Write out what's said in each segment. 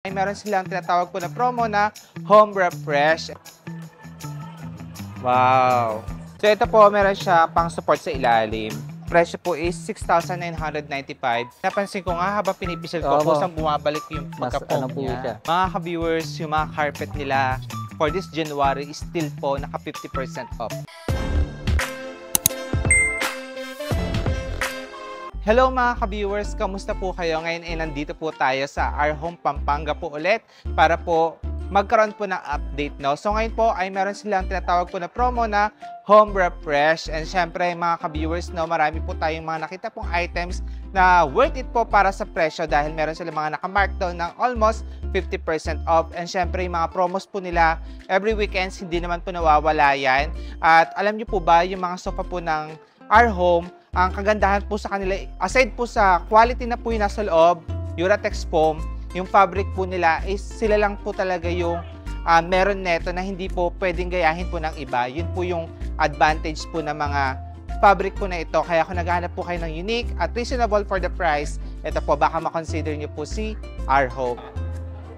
Ay meron silang tinatawag po na promo na home refresh. Wow! So ito po, meron siya pang support sa ilalim. Presyo po is 6,995. Napansin ko nga habang pinipisil ko, kusang bumabalik yung pagka-foam niya. Mga ka-viewers, yung mga carpet nila for this January is still po naka 50% off. Hello mga ka-viewers, kamusta po kayo? Ngayon ay nandito po tayo sa Our Home Pampanga po ulit para po magkaroon po ng update, no? So ngayon po ay meron silang tinatawag po na promo na home refresh. And syempre mga ka-viewers, no, marami po tayong mga nakita pong items na worth it po para sa presyo dahil meron silang mga naka-markdown ng almost 50% off. And syempre yung mga promos po nila every weekends, hindi naman po nawawala yan. At alam niyo po ba, yung mga sofa po ng Our Home, ang kagandahan po sa kanila, aside po sa quality na po yung nasa loob, Uratex foam, yung fabric po nila is sila lang po talaga yung meron neto na hindi po pwedeng gayahin po ng iba. Yun po yung advantage po ng mga fabric po na ito. Kaya kung naghahanap po kayo ng unique at reasonable for the price, ito po baka makonsider nyo po si Our Home.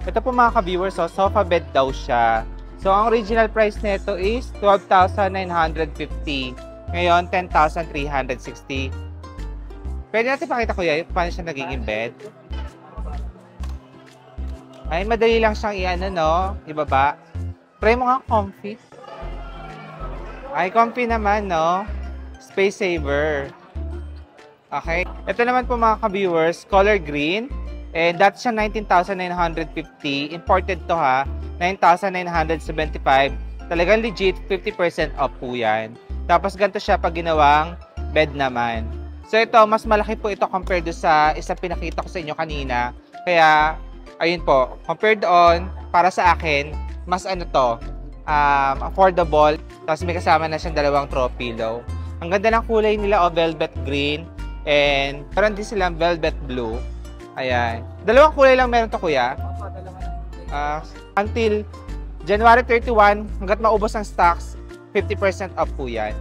Ito po mga ka-viewers, so sofa bed daw siya. So ang original price nito is 12,950. Ngayon, 10,360. Pwede natin pakita kuya paano siya nagiging bed. Ay, madali lang siyang i-ano, no? Ibaba. Try mo nga comfy. Ay, comfy naman, no? Space saver. Okay. Ito naman po mga ka-viewers, color green. And that's siya 19,950. Imported to ha. 9,975. Talagang legit, 50% off po yan. Tapos ganito siya pag ginawang bed naman. So ito, mas malaki po ito compared sa isang pinakita ko sa inyo kanina. Kaya, ayun po, compared doon, para sa akin, mas ano to, affordable. Tapos may kasama na siyang dalawang throw pillow. Ang ganda ng kulay nila, velvet green. And meron din silang velvet blue. Ayan. Dalawang kulay lang meron to kuya. Until January 31, hanggat maubos ang stocks, 50% off po yan.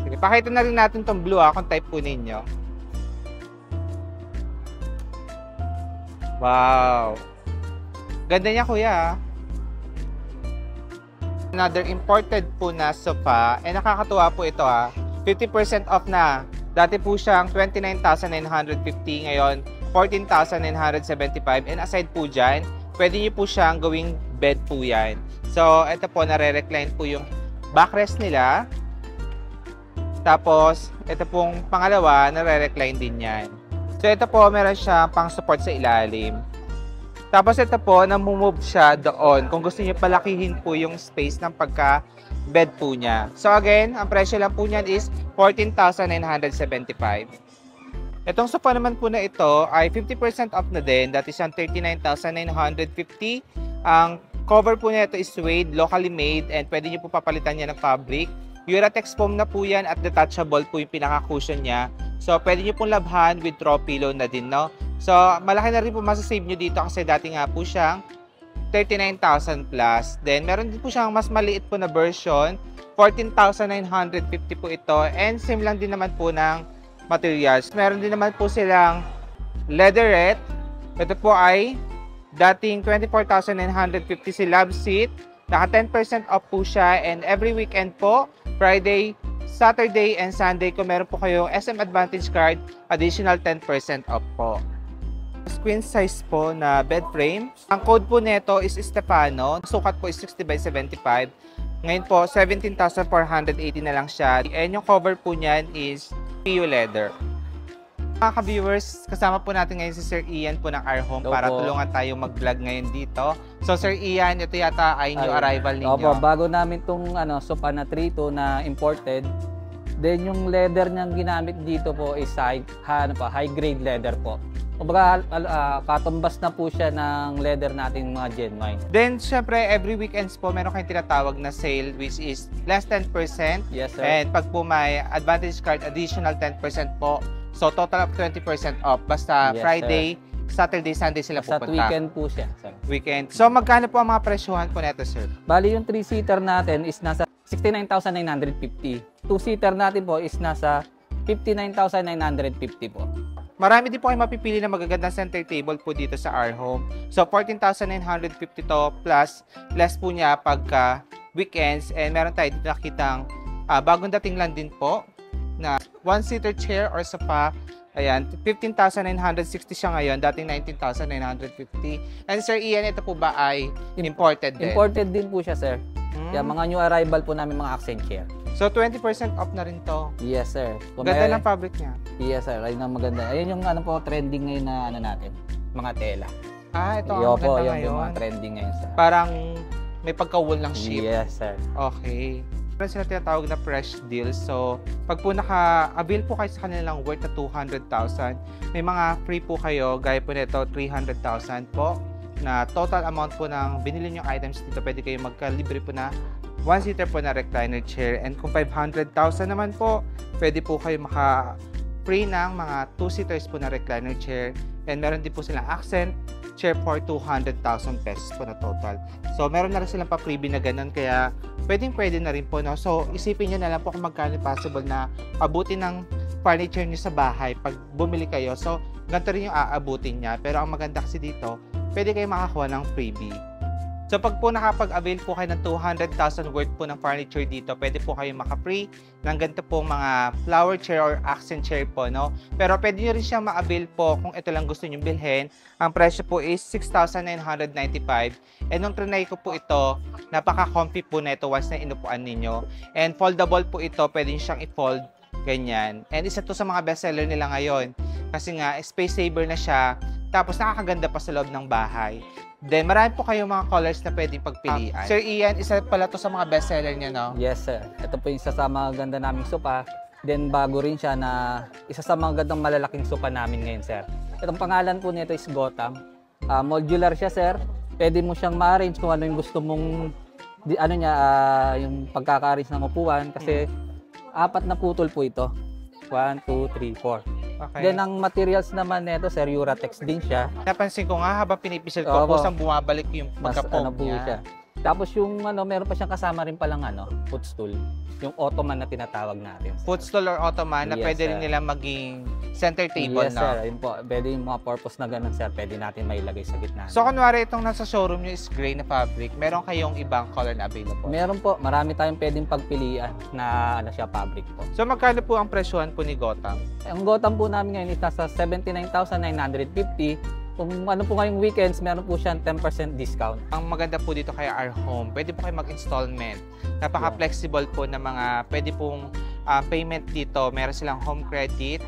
Sige, pakita na rin natin itong blue kung type po ninyo. Wow! Ganda niya kuya. Another imported po na sofa. Nakakatuwa po ito 50% off na. Dati po siyang 29,950. Ngayon, 14,975. And aside po dyan, pwede niyo po siyang gawing bed po yan. So, ito po, nare-recline po yung backrest nila. Tapos, ito pong pangalawa, nare-recline din yan. So, ito po, meron siya pang support sa ilalim. Tapos, ito po, namumove siya doon. Kung gusto niyo palakihin po yung space ng pagka-bed po niya. So, again, ang presyo lang po niyan is 14,975. Itong sofa naman po na ito ay 50% off na din. That is ang 39,950. Ang cover po nito is suede, locally made, and pwede nyo po papalitan niya ng fabric. Uratex foam na po yan at detachable po yung pinaka-cushion niya. So, pwede nyo pong labhan with throw pillow na din, no? So, malaki na rin po masasave nyo dito kasi dati nga po siyang 39,000 plus. Then, meron din po siyang mas maliit po na version. 14,950 po ito. And same lang din naman po ng materials. Meron din naman po silang leatherette. Ito po ay dating 24,950 si love seat. Naka 10% off po siya. And every weekend po, Friday, Saturday, and Sunday, kung meron po kayong SM Advantage card, additional 10% off po. Queen size po na bed frame. Ang code po nito is Stefano. Sukat po is 60 by 75. Ngayon po, 17,480 na lang siya. And yung cover po niyan is PU leather. Mga ka-viewers, kasama po natin ngayon si Sir Ian po ng Our Home para tulungan tayo mag-vlog ngayon dito. So Sir Ian, ito yata ay new arrival ninyo. Opo, bago namin itong sofa na 3-2 na imported. Then yung leather niyang ginamit dito po is high grade leather po. Kumbaga, katumbas na po siya ng leather nating mga genuine. Then, syempre, every weekends po, meron kayong tinatawag na sale which is less 10%. Yes, sir. And pag po may Advantage card, additional 10% po. So, total of 20% off. Basta yes, Friday, sir. Saturday, Sunday sila pupunta. Sa weekend po siya, sir. Weekend. So, magkano po ang mga presyuhan po neto, sir? Bali, yung 3-seater natin is nasa 69,950. 2-seater natin po is nasa 59,950 po. marami din po kayo mapipili na magagandang center table po dito sa our home. So 14,950 to plus less po niya pagka weekends, and meron tayo dito nakitang bagong dating lang din po na one-seater chair or sofa. Ayan, 15,960 siya ngayon, dating 19,950. And Sir Ian, ito po ba ay imported din? Imported din po siya, sir. Kaya mga new arrival po namin mga accent chair. So 20% off na rin to. Yes, sir. Ganda ng fabric niya. Yes, sir. Ayun ang maganda. Ayun yung ano po, trending ngayon na ano natin. Mga tela. Ito ang po, maganda yung ngayon. mga trending ngayon, sir. Parang may pagka-wool ng sheep. Yes, sir. Okay. Meron sila tinatawag na fresh deal. So, pag po naka-avail po kayo sa kanilang worth na 200,000, may mga free po kayo, gaya po nito, 300,000 po, na total amount po ng binili nyo items dito. Pwede kayo magka-libre po na one-seater po na recliner chair. And kung 500,000 naman po, pwede po kayo maka-free ng mga 2-seaters po na recliner chair. And meron din po silang accent chair for 200,000 pesos po na total. So, meron na rin silang pa-freebie na ganun, kaya pwede na rin po, no? So, isipin nyo na lang po kung magkano possible na abutin ng furniture nyo sa bahay pag bumili kayo. So, ganito rin yung aabutin niya. Pero ang maganda kasi dito, pwede kayo makakuha ng freebie. So, pag po nakapag-avail po kayo ng 200,000 worth po ng furniture dito, pwede po kayo maka-free ng ganito po mga flower chair or accent chair po, no? Pero pwede nyo rin siyang ma-avail po kung ito lang gusto nyo bilhin. Ang presyo po is 6,995. And nung trinay ko po ito, napaka-comfy po na ito once na inupuan ninyo. And foldable po ito, pwede nyo siyang i-fold, ganyan. And isa to sa mga bestseller nila ngayon. Kasi nga, space saver na siya. Tapos nakakaganda pa sa loob ng bahay. Then, marami po kayong mga colors na pwedeng pagpilian. Sir Ian, isa pala to sa mga bestseller niya, no? Yes, sir. Ito po yung isa sa mga ganda naming sopa. Then, bago rin siya na isa sa mga gandang malalaking sopa namin ngayon, sir. Itong pangalan po nito is Gotham. Modular siya, sir. Pwede mo siyang ma-arrange kung ano yung gusto mong, yung pagkaka-arrange ng upuan. Kasi, 4 na putol po ito. 1, 2, 3, 4. Okay. Then, ang materials naman nito, sir, Uratex din siya. Napansin ko nga, habang pinipisil ko, kusang bumabalik yung pagka-foam po niya. siya. Tapos yung meron pa siyang kasama rin palang footstool. Yung ottoman na tinatawag natin. Footstool or ottoman na Yes, pwede rin sir. nila maging center table, Yes, no? sir. Yun po. Pwede yung mga purpose na ganun, sir. Pwede natin mailagay sa gitna. So, kunwari itong nasa showroom nyo is gray na fabric, meron kayong ibang color na available? Meron po. Marami tayong pwedeng pagpilian na siya fabric po. So, magkano po ang presyohan po ni Gotham? Ang Gotham po namin ngayon is nasa 79,950. Kung ano po ngayong weekends, meron po siyang 10% discount. Ang maganda po dito kay Our Home, pwede po kayo mag-installment. Napaka-flexible po na mga pwede pong payment dito. Meron silang home credit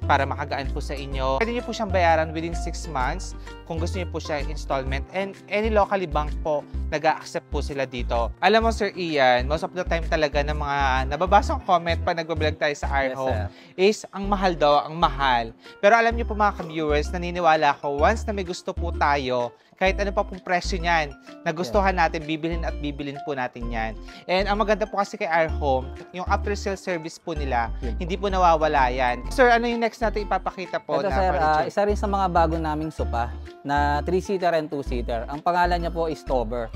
para makagaan po sa inyo. Pwede niyo po siyang bayaran within 6 months kung gusto niyo po siya installment. And any locally bank po, nag-a-accept po sila dito. Alam mo, Sir Ian, most of the time talaga ng mga nababasang comment pa nag-vlog tayo sa Our Home is ang mahal daw, ang mahal. Pero alam niyo po mga ka-viewers, naniniwala ako, once na may gusto po tayo, kahit ano pa pong presyo niyan, nagustuhan natin, bibilin at bibilin po natin yan. And ang maganda po kasi kay Our Home, yung after sale service po nila, hindi po nawawala yan. Sir, ano yung next natin ipapakita po? Ito, na sir, furniture? isa rin sa mga bago naming sopa na 3-seater and 2-seater. Ang pangalan niya po is Stover.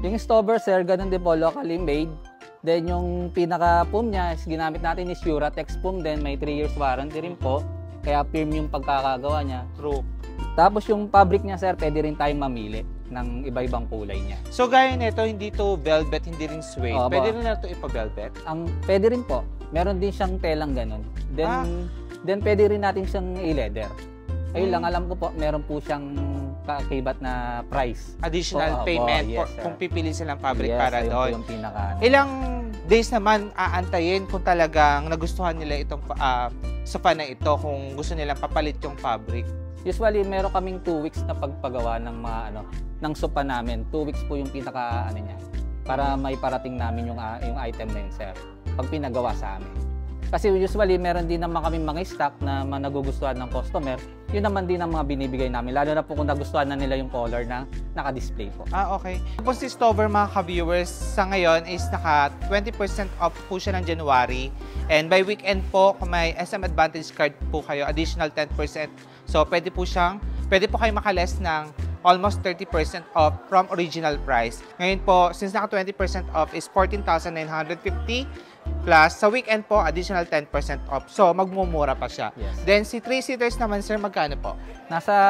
Yung Stover, sir, ganun din po, locally made. Then yung pinaka-foam niya, ginamit natin is Uratex foam din. May 3 years warranty rin po. Kaya firm yung pagkakagawa niya. True. Tapos yung fabric niya, sir, pwede rin tayong mamili ng iba-ibang kulay niya. So gaya nito, hindi to velvet, hindi rin suede. Opo. Pwede rin na ito ipa-velvet? Pwede rin po. Meron din siyang telang ganun. Then pwede rin natin siyang i-leather. Ayun lang, alam ko po, meron po siyang kakibat na price. Additional Opo, payment yes, kung pipili silang fabric yes, para ayun po doon. yung pinaka, Ilang days naman aantayin kung talagang nagustuhan nila itong sofa na ito, kung gusto nilang papalit yung fabric? Usually, meron kaming 2 weeks na pagpagawa ng mga ng sopa namin. 2 weeks po yung pinaka niya para may parating namin yung item na yun, sir. Pag pinagawa sa amin. Kasi usually, meron din naman kami mga stock na nagugustuhan ng customer. Yun naman din ang mga binibigay namin. Lalo na po kung nagustuhan na nila yung color na naka-display po. Okay. Tapos si Stover, mga ka-viewers, sa ngayon is naka 20% off po siya ng January. And by weekend po, kung may SM Advantage card po kayo, additional 10%. So, pwede po kayo makaless ng almost 30% off from original price. Ngayon po, since naka 20% off is 14,950, plus sa weekend po, additional 10% off. So, magmumura pa siya. Yes. Then, si 3-seaters naman, sir, magkano po?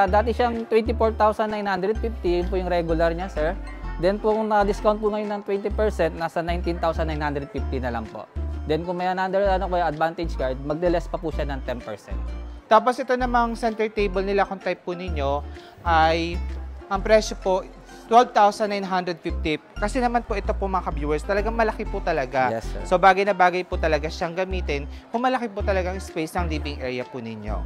Dati siyang 24,950, yun po yung regular niya, sir. Then po kung na-discount po ngayon ng 20%, nasa 19,950 na lang po. Then kung may another advantage card, magde-less pa po siya ng 10%. Tapos ito namang center table nila, kung type po ninyo, ay ang presyo po 12,950. Kasi naman po ito po mga ka-viewers, talagang malaki po talaga. Yes, sir. So bagay na bagay po talaga siyang gamitin kung malaki po talaga ang space ng living area po ninyo.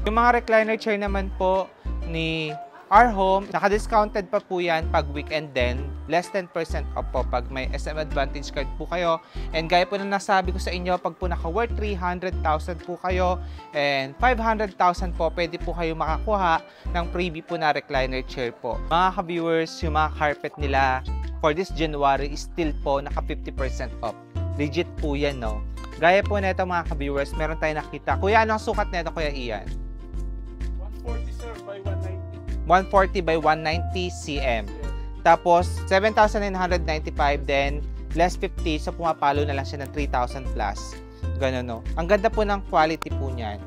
Yung mga recliner chair naman po ni Our Home, naka-discounted pa po yan pag weekend din. Less 10% off po pag may SM Advantage card po kayo. And gaya po na nasabi ko sa inyo, pag po naka-worth 300,000 po kayo and 500,000 po, pwede po kayo makakuha ng freebie po na recliner chair po. Mga ka-viewers, yung mga carpet nila for this January is still po naka 50% off. Legit po yan, no? Gaya po na ito mga ka-viewers, meron tayo nakita. Kuya, anong sukat na ito, Kuya Ian? 140 by 190 cm. Tapos, 7,995 then less 50. So, pumapalo na lang siya ng 3,000 plus. Ganun, no? Ang ganda po ng quality po niyan.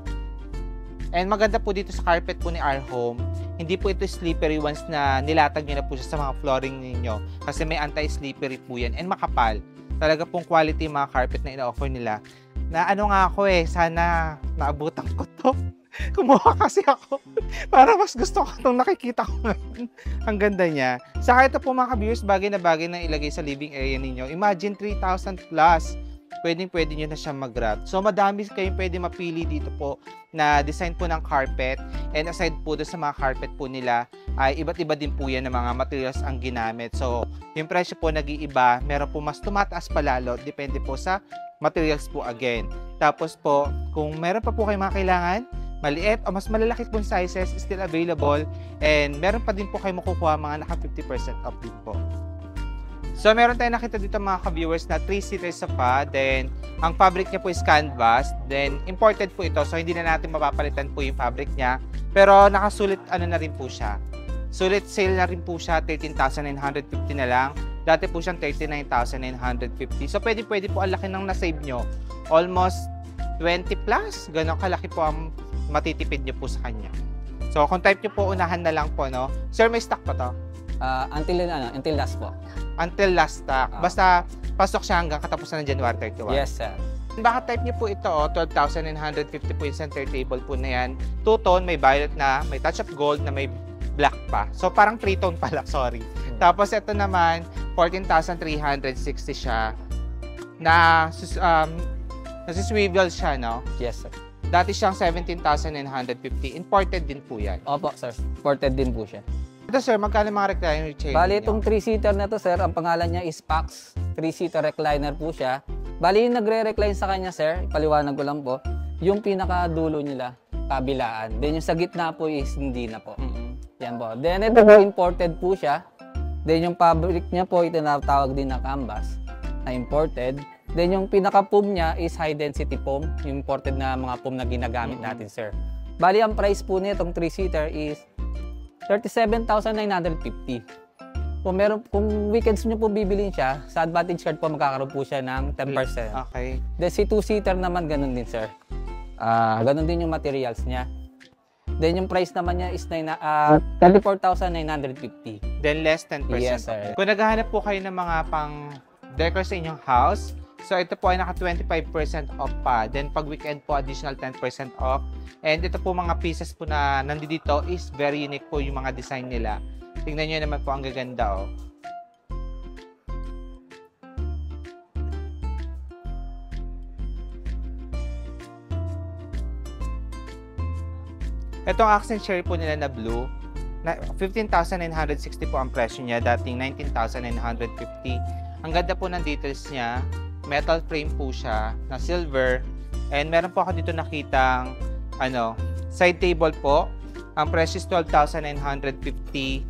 And maganda po dito sa carpet po ni Our Home. Hindi po ito slippery once na nilatag nyo na po siya sa mga flooring ninyo. Kasi may anti-slippery po yan. And makapal. Talaga pong quality mga carpet na ina-offer nila. Na ano nga ako sana naabutan ko to. Kumuha kasi ako para mas gusto ko itong nakikita ko ngayon. Ang ganda niya. Saka ito po mga ka-viewers, bagay na ilagay sa living area ninyo. Imagine 3,000 plus. Pwede nyo na siyang mag-grab. So madami kayong pwede mapili dito po na design po ng carpet. And aside po doon sa mga carpet po nila, ay iba't iba din po yan ng mga materials ang ginamit. So yung presyo po nag-iiba. Meron po mas tumataas pa lalo. Depende po sa materials po again. Tapos po, kung meron pa po kayong mga kailangan, maliit o mas malalaki pong sizes still available, and meron pa din po kayo makukuha mga naka 50% off din po. So meron tayong nakita dito mga ka-viewers na 3-seaters sofa, then ang fabric niya po is canvas, then imported po ito, so hindi na natin mapapalitan po yung fabric niya, pero nakasulit na rin po siya. Sulit sale na rin po siya, 13,950 na lang. Dati po siyang 39,950. So pwede po ang laki ng na-save nyo. Almost 20 plus, gano'n kalaki po ang matitipid nyo po sa kanya. So, kung type nyo po, unahan na lang po, no? Sir, may stock pa to? Until last po. Until last stock. Basta, pasok siya hanggang katapusan ng January 31. Yes, sir. Baka type nyo po ito, 12,950 po yung center table po na yan. Two-tone, may violet na, may touch of gold na may black pa. So, parang three-tone pala, sorry. Tapos, ito naman, 14,360 siya. Nasi-swivel siya, no? Yes, sir. Dati siyang 17,950. Imported din po yan. Opo, sir. Ported din po siya. Ito, sir, magkano mga recliner chair Bali, ninyo? itong 3-seater na to, sir, ang pangalan niya is Pax. 3-seater recliner po siya. Bali, yung nagre-recline sa kanya, sir, paliwanag ko lang po, yung pinakadulo nila, kabilaan. Then, yung sa gitna po is hindi na po. Yan po. Then, ito po, imported po siya. Then, yung fabric niya po, ito natawag din na canvas, na imported. Then, yung pinaka-foam niya is high-density foam, yung imported na mga foam na ginagamit natin, sir. Bali, ang price po niya, itong 3-seater is 37,950. Kung weekends nyo po bibilin siya, sa Advantage card po magkakaroon po siya ng 10%. Okay. Then, si 2-seater naman, ganun din, sir. Ganun din yung materials niya. Then, yung price naman niya is 34,950. Then, less 10%. Yes, sir. Kung naghahanap po kayo ng mga pang-decor sa inyong house, so ito po ay naka 25% off pa. Then, pag weekend po, additional 10% off. And ito po mga pieces po na nandito is very unique po yung mga design nila. Tingnan nyo naman po, ang gaganda, oh. Itong accent cherry po nila na blue, 15,960 po ang presyo niya, dating 19,950. Ang ganda po ng details niya, metal frame po siya na silver, and meron po ako dito nakitang side table po. Ang presyo is 12,950.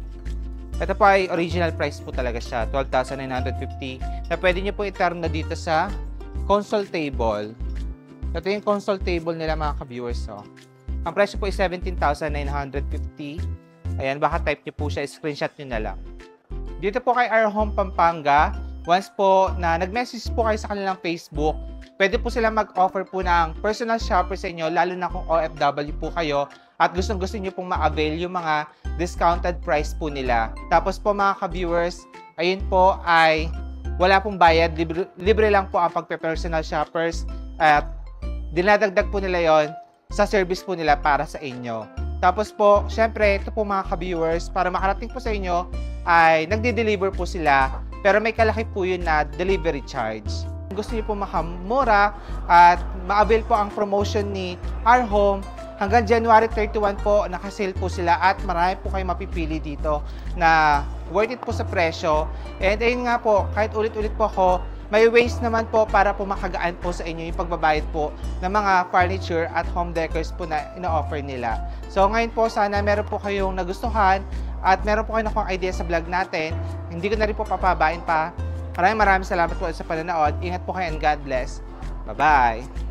Ito po ay original price po talaga siya, 12,950. Na pwede niyo po i-turn na dito sa console table. Ito yung console table nila mga ka-viewers. So. Ang presyo po is 17,950. Ayan, baka type nyo po siya, screenshot nyo na lang. Dito po kay Our Home Pampanga, once po na nag-message po kayo sa kanilang Facebook, pwede po sila mag-offer po ng personal shopper sa inyo, lalo na kung OFW po kayo at gustong-gusto nyo pong ma-avail yung mga discounted price po nila. Tapos po mga ka-viewers, ayun po ay wala pong bayad, libre lang po ang pagpe-personal shoppers at dinadagdag po nila yon sa service po nila para sa inyo. Tapos po, syempre, ito po mga ka-viewers, para makarating po sa inyo ay nagde-deliver po sila pero may kalaki po yun na delivery charge. Kung gusto niyo po makamura at ma-avail po ang promotion ni Our Home, hanggang January 31 po, nakasale po sila at marami po kayo mapipili dito na worth it po sa presyo. And ayun nga po, kahit ulit-ulit po ako, may ways naman po para po makagaan po sa inyo yung pagbabayad po ng mga furniture at home decors po na ino-offer nila. So ngayon po, sana meron po kayong nagustuhan at meron po kayo nakuha idea sa vlog natin. Hindi ko na rin po papabain pa. Maraming salamat po sa panonood. Ingat po kayo and God bless. Bye-bye!